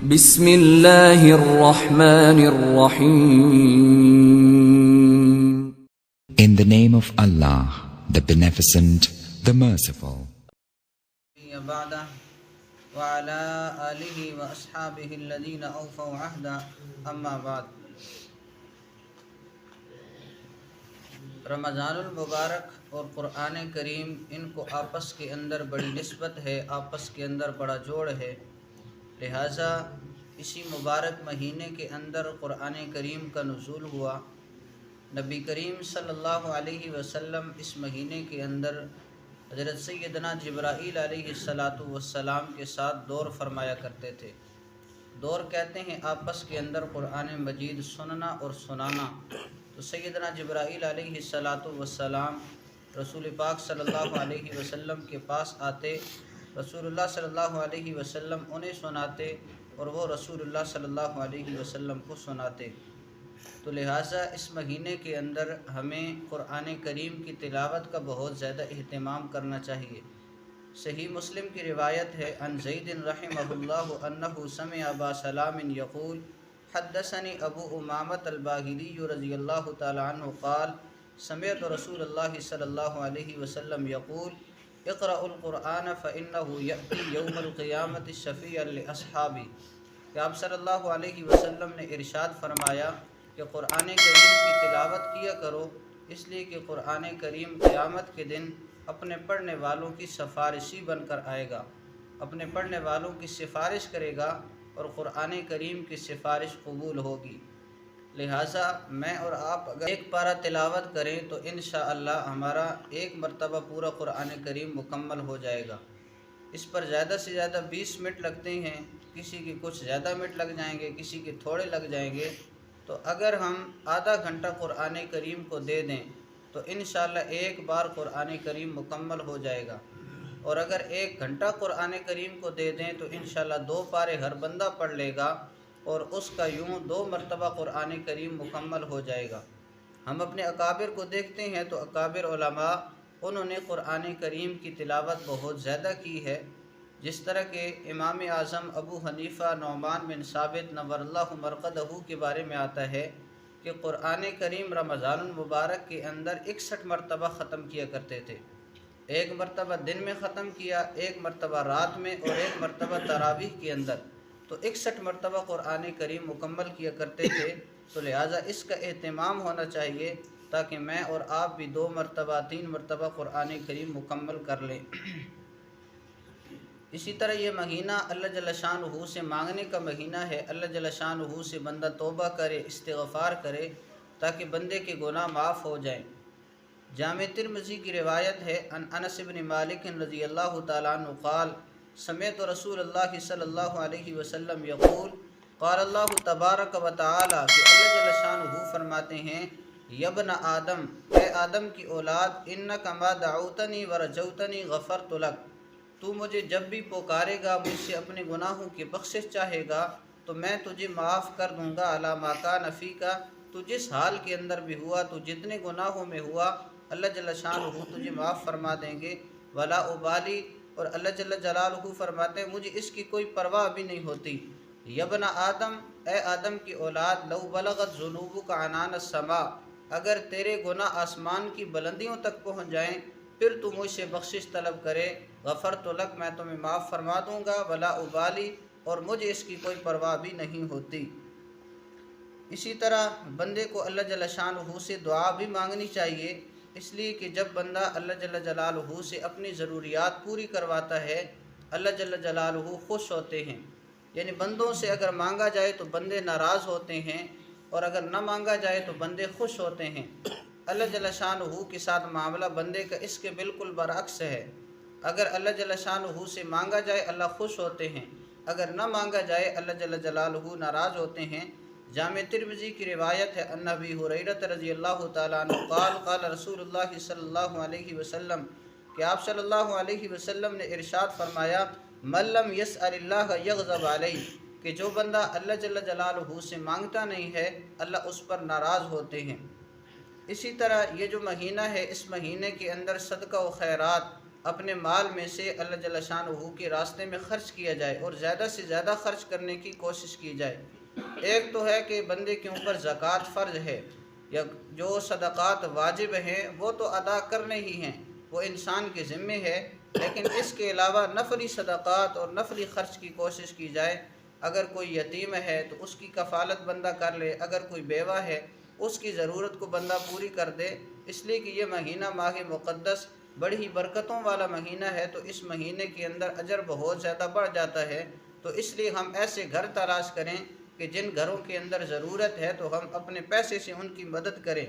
بسم اللہ الرحمن الرحیم. In the name of Allah, the Beneficent, the Merciful. بعد وعلى آله وأصحابه الذين أوفوا عهدا أما بعد. رمضان المبارک اور قرآن کریم ان کو آپس کے اندر بڑی نسبت ہے، آپس کے اندر بڑا جوڑ ہے، لہٰذا اسی مبارک مہینے کے اندر قرآن کریم کا نزول ہوا. نبی کریم صلی اللہ علیہ وسلم اس مہینے کے اندر حضرت سیدنا جبرائیل علیہ السلام کے ساتھ دور فرمایا کرتے تھے. دور کہتے ہیں آپس کے اندر قرآن مجید سننا اور سنانا. تو سیدنا جبرائیل علیہ السلام رسول پاک صلی اللہ علیہ وسلم کے پاس آتے، رسول اللہ صلی اللہ علیہ وسلم انہیں سناتے اور وہ رسول اللہ صلی اللہ علیہ وسلم کو سناتے. تو لہٰذا اس مہینے کے اندر ہمیں قرآن کریم کی تلاوت کا بہت زیادہ اہتمام کرنا چاہیے. صحیح مسلم کی روایت ہے، عن زید رحمہ اللہ انہ سمع ابا سلام یقول حدثني ابو امامۃ الباہلی رضی اللہ تعالی عنہ قال سمعت رسول اللہ صلی اللہ علیہ وسلم یقول اقرأ القرآن فإنه يأتي يوم القیامة شفیعا لأصحابی. کہ آپ صلی اللہ علیہ وسلم نے ارشاد فرمایا کہ قرآن کریم کی تلاوت کیا کرو، اس لیے کہ قرآن کریم قیامت کے دن اپنے پڑھنے والوں کی سفارشی بن کر آئے گا، اپنے پڑھنے والوں کی سفارش کرے گا اور قرآن کریم کی سفارش قبول ہوگی. لہٰذا میں اور آپ اگر ایک پارہ تلاوت کریں تو انشاءاللہ ہمارا ایک مرتبہ پورا قرآن کریم مکمل ہو جائے گا. اس پر زیادہ سے زیادہ 20 منٹ لگتے ہیں، کسی کے کچھ زیادہ منٹ لگ جائیں گے، کسی کے تھوڑے لگ جائیں گے. تو اگر ہم آدھا گھنٹہ قرآن کریم کو دے دیں تو انشاءاللہ ایک بار قرآن کریم مکمل ہو جائے گا. اور اگر 1 گھنٹہ قرآن کریم کو دے دیں تو انشاءاللہ 2 پارے ہر بندہ پڑھ لے گا اور اس کا یوں 2 مرتبہ قرآن کریم مکمل ہو جائے گا. ہم اپنے اکابر کو دیکھتے ہیں تو اکابر علماء انہوں نے قرآن کریم کی تلاوت بہت زیادہ کی ہے. جس طرح کہ امام اعظم ابو حنیفہ نعمان بن ثابت نور اللہ مرقدہ کے بارے میں آتا ہے کہ قرآن کریم رمضان المبارک کے اندر 61 مرتبہ ختم کیا کرتے تھے. 1 مرتبہ دن میں ختم کیا، 1 مرتبہ رات میں اور 1 مرتبہ تراویح کے اندر. تو 61 مرتبہ قرآن کریم مکمل کیا کرتے تھے. تو لہٰذا اس کا اہتمام ہونا چاہیے تاکہ میں اور آپ بھی 2 مرتبہ 3 مرتبہ قرآن کریم مکمل کر لیں. اسی طرح یہ مہینہ اللہ جل شانہ سے مانگنے کا مہینہ ہے. اللہ جل شانہ سے بندہ توبہ کرے، استغفار کرے تاکہ بندے کے گناہ معاف ہو جائیں. جامع ترمذی کی روایت ہے، عن انس بن مالک رضی اللہ تعالیٰ عنہ قال سمعت رسول اللہ صلی اللہ علیہ وسلم یقول قال اللہ تبارک و تعالی کہ اللہ جل شانہ فرماتے ہیں، یا ابن آدم، اے آدم کی اولاد، انک ما دعوتنی ورجوتنی غفرت لک، تو مجھے جب بھی پکارے گا، مجھ سے اپنے گناہوں کی بخشش چاہے گا تو میں تجھے معاف کر دوں گا. علی ما کان فیک، تو جس حال کے اندر بھی ہوا، تو جتنے گناہوں میں ہوا اللہ جل شانہ تجھے معاف فرما دیں گے. ولا ابالی، اور اللہ جل جلالہ فرماتے ہیں مجھے اس کی کوئی پرواہ بھی نہیں ہوتی. یا ابن آدم، اے آدم کی اولاد، لو بلغت ذنوبک عنان السماء، اگر تیرے گناہ آسمان کی بلندیوں تک پہنچ جائیں پھر تو مجھ سے بخشش طلب کرے، غفرت لک، میں تمہیں معاف فرما دوں گا. ولا ابالی، اور مجھے اس کی کوئی پرواہ بھی نہیں ہوتی. اسی طرح بندے کو اللہ جل شانہ سے دعا بھی مانگنی چاہیے، اس لیے کہ جب بندہ اللہ جل جلالہ سے اپنی ضروریات پوری کرواتا ہے اللہ جل جلالہ خوش ہوتے ہیں. یعنی بندوں سے اگر مانگا جائے تو بندے ناراض ہوتے ہیں اور اگر نہ مانگا جائے تو بندے خوش ہوتے ہیں. اللہ جل شانہ کے ساتھ معاملہ بندے کا اس کے بالکل برعکس ہے. اگر اللہ جل شانہ سے مانگا جائے اللہ خوش ہوتے ہیں، اگر نہ مانگا جائے اللہ جل جلالہ ناراض ہوتے ہیں. جامع ترمذی کی روایت ہے، ان ابی ہریرہ رضی اللہ تعالیٰ عنہ قال قال رسول اللہ صلی اللہ علیہ وسلم کہ آپ صلی اللہ علیہ وسلم نے ارشاد فرمایا، من لم یسأل اللہ یغضب علیہ، کہ جو بندہ اللہ جل جلالہ سے مانگتا نہیں ہے اللہ اس پر ناراض ہوتے ہیں. اسی طرح یہ جو مہینہ ہے اس مہینے کے اندر صدقہ و خیرات اپنے مال میں سے اللہ جل شانہ کے راستے میں خرچ کیا جائے اور زیادہ سے زیادہ خرچ کرنے کی کوشش کی جائے۔ ایک تو ہے کہ بندے کے اوپر زکوٰۃ فرض ہے، یا جو صدقات واجب ہیں وہ تو ادا کرنے ہی ہیں، وہ انسان کے ذمے ہے، لیکن اس کے علاوہ نفلی صدقات اور نفلی خرچ کی کوشش کی جائے۔ اگر کوئی یتیم ہے تو اس کی کفالت بندہ کر لے، اگر کوئی بیوہ ہے اس کی ضرورت کو بندہ پوری کر دے، اس لیے کہ یہ مہینہ ماہ مقدس بڑی ہی برکتوں والا مہینہ ہے، تو اس مہینے کے اندر اجر بہت زیادہ بڑھ جاتا ہے۔ تو اس لیے ہم ایسے گھر تلاش کریں کہ جن گھروں کے اندر ضرورت ہے تو ہم اپنے پیسے سے ان کی مدد کریں۔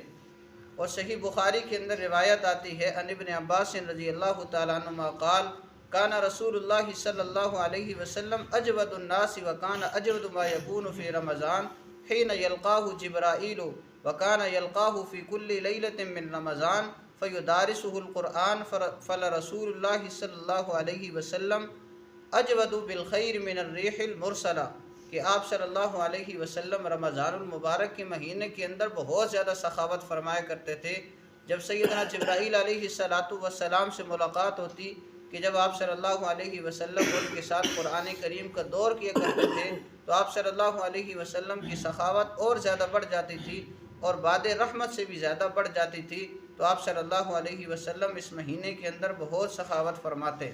اور صحیح بخاری کے اندر روایت آتی ہے عن ابن عباس رضی اللہ تعالیٰ عنہما قال کان رسول اللہ صلی اللہ علیہ وسلم اجود الناس وکان اجود ما یکون فی رمضان حین یلقاہ جبرائیل وکان یلقاہ فی کل لیلۃ من رمضان فیدارسہ القرآن فلرسول اللہ صلی اللہ علیہ وسلم اجود بالخیر من الریح المرسلہ، کہ آپ صلی اللہ علیہ وسلم رمضان المبارک کے مہینے کے اندر بہت زیادہ سخاوت فرمایا کرتے تھے۔ جب سیدنا جبرائیل علیہ السلام سے ملاقات ہوتی کہ جب آپ صلی اللہ علیہ وسلم ان کے ساتھ قرآن کریم کا دور کیا کرتے تھے تو آپ صلی اللہ علیہ وسلم کی سخاوت اور زیادہ بڑھ جاتی تھی اور باد رحمت سے بھی زیادہ بڑھ جاتی تھی، تو آپ صلی اللہ علیہ وسلم اس مہینے کے اندر بہت سخاوت فرماتے۔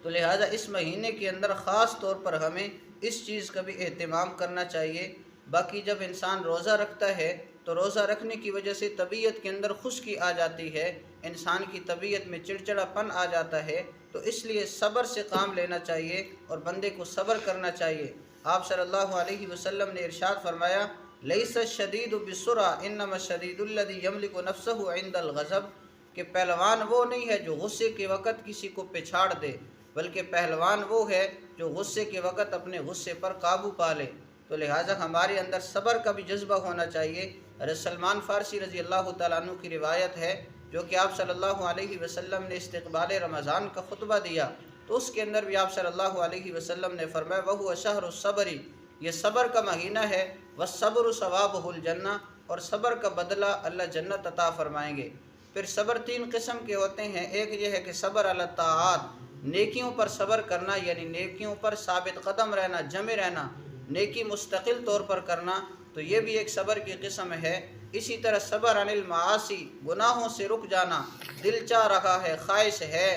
تو لہٰذا اس مہینے کے اندر خاص طور پر ہمیں اس چیز کا بھی اہتمام کرنا چاہیے۔ باقی جب انسان روزہ رکھتا ہے تو روزہ رکھنے کی وجہ سے طبیعت کے اندر خشکی آ جاتی ہے، انسان کی طبیعت میں چڑچڑا پن آ جاتا ہے، تو اس لیے صبر سے کام لینا چاہیے اور بندے کو صبر کرنا چاہیے۔ آپ صلی اللہ علیہ وسلم نے ارشاد فرمایا لیس الشدید بالسرعہ انما الشدید الذی یملک نفسہ عند الغضب، کہ پہلوان وہ نہیں ہے جو غصے کے وقت کسی کو پچھاڑ دے، بلکہ پہلوان وہ ہے جو غصے کے وقت اپنے غصے پر قابو پا لے۔ تو لہٰذا ہمارے اندر صبر کا بھی جذبہ ہونا چاہیے۔ حضرت سلمان فارسی رضی اللہ تعالیٰ عنہ کی روایت ہے جو کہ آپ صلی اللہ علیہ وسلم نے استقبال رمضان کا خطبہ دیا، تو اس کے اندر بھی آپ صلی اللہ علیہ وسلم نے فرمایا وَهُوَ شَهْرُ الصَّبْرِ، یہ صبر کا مہینہ ہے، وَالصَّبْرُ ثَوَابُهُ الْجَنَّةُ، اور صبر کا بدلہ اللہ جنت عطا فرمائیں گے۔ پھر صبر تین قسم کے ہوتے ہیں، ایک یہ ہے کہ صبر علی الطاعات، نیکیوں پر صبر کرنا، یعنی نیکیوں پر ثابت قدم رہنا، جمے رہنا، نیکی مستقل طور پر کرنا، تو یہ بھی ایک صبر کی قسم ہے۔ اسی طرح صبر عن المعاصی، گناہوں سے رک جانا، دل چاہ رہا ہے، خواہش ہے،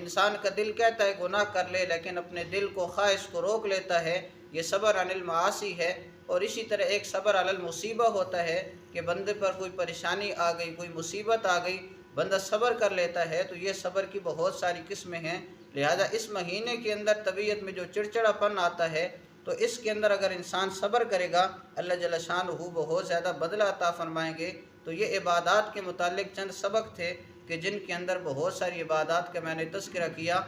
انسان کا دل کہتا ہے گناہ کر لے لیکن اپنے دل کو خواہش کو روک لیتا ہے، یہ صبر عن المعاصی ہے۔ اور اسی طرح ایک صبر علی المصیبہ ہوتا ہے کہ بندے پر کوئی پریشانی آ گئی، کوئی مصیبت آ گئی، بندہ صبر کر لیتا ہے، تو یہ صبر کی بہت ساری قسمیں ہیں۔ لہذا اس مہینے کے اندر طبیعت میں جو چڑچڑا پن آتا ہے تو اس کے اندر اگر انسان صبر کرے گا اللہ جل شانہ بہت زیادہ بدلہ عطا فرمائیں گے۔ تو یہ عبادات کے متعلق چند سبق تھے کہ جن کے اندر بہت ساری عبادات کا میں نے تذکرہ کیا۔